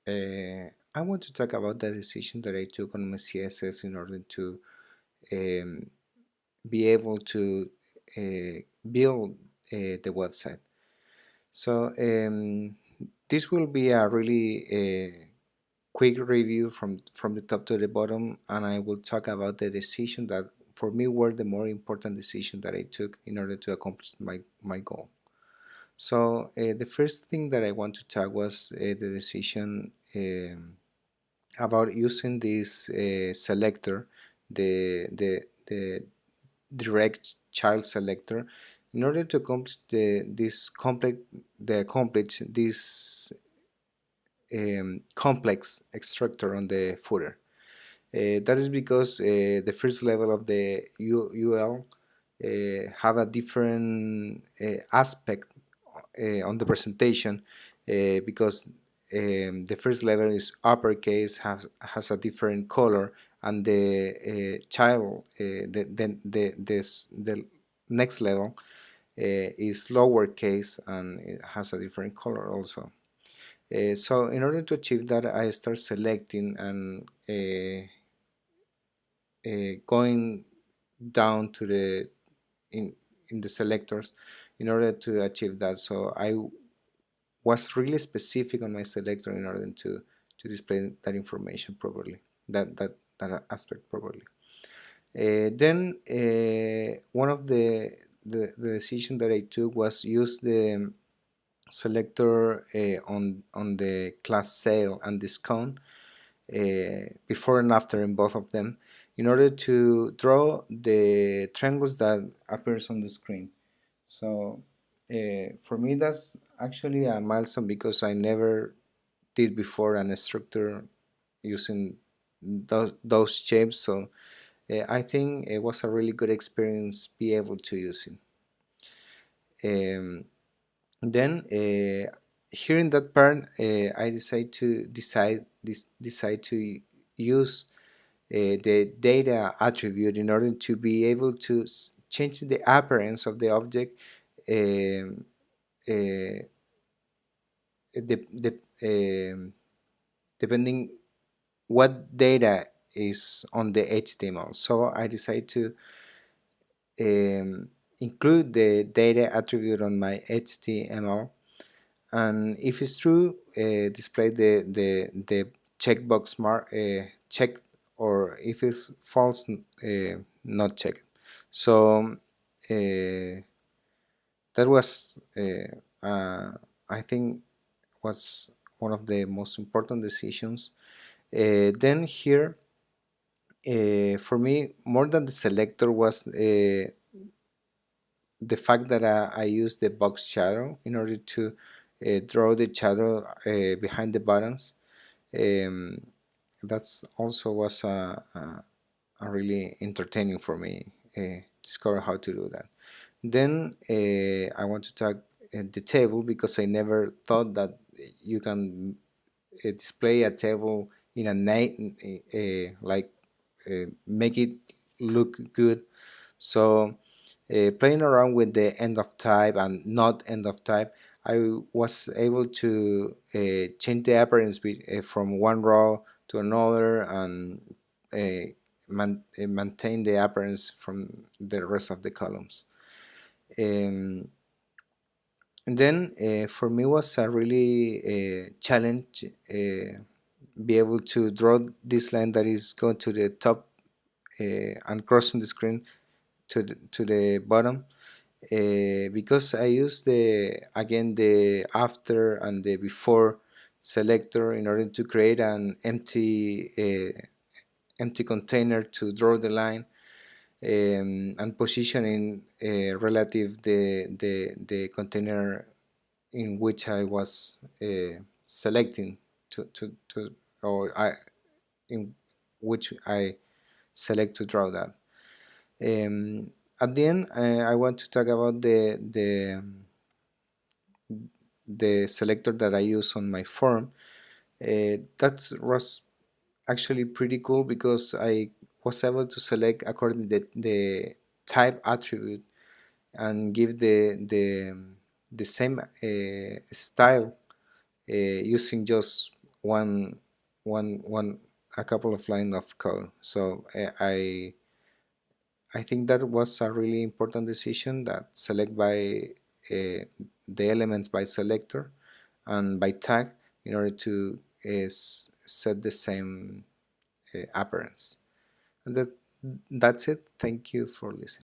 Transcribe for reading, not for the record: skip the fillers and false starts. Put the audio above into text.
I want to talk about the decision that I took on my CSS in order to um, be able to build the website. So this will be a really quick review from the top to the bottom, and I will talk about the decision that for me were the more important decision that I took in order to accomplish my goal. So the first thing that I want to talk was the decision about using this selector, the direct child selector, in order to accomplish this complex extractor on the footer. That is because the first level of the UL have a different aspect on the presentation because the first level is uppercase, has a different color, and the child the next level is lowercase and it has a different color also. So in order to achieve that, I start selecting and going down to the in in the selectors in order to achieve that. So I was really specific on my selector in order to display that information properly, that aspect properly. Then one of the decision that I took was use the selector on the class sale and discount before and after in both of them in order to draw the triangles that appears on the screen. So for me that's actually a milestone because I never did before an structure using those shapes. So I think it was a really good experience be able to use it. Then here in that part I decide to use the data attribute in order to be able to change the appearance of the object um, uh, depending what data is on the HTML. So I decide to include the data attribute on my HTML, and if it's true, display the checkbox mark checked, or if it's false, not checked. So that was I think was one of the most important decisions. Then here for me more than the selector was the fact that I used the box shadow in order to draw the shadow behind the buttons. Um, that's also was a really entertaining for me discover how to do that. Then I want to talk the table because I never thought that you can display a table in a like make it look good. So playing around with the end of type and not end of type, I was able to change the appearance from one row to another and maintain the appearance from the rest of the columns. Um, and then for me was a really challenge be able to draw this line that is going to the top and crossing the screen to the bottom because I use the after and the before selector in order to create an empty container to draw the line and positioning relative the container in which I was selecting to or in which I select to draw that. At the end, I want to talk about the selector that I use on my form. That was actually pretty cool because I was able to select according to the type attribute and give the same style using just one one a couple of lines of code. So I think that was a really important decision, that select by the elements by selector and by tag in order to set the same appearance. And that's it. Thank you for listening.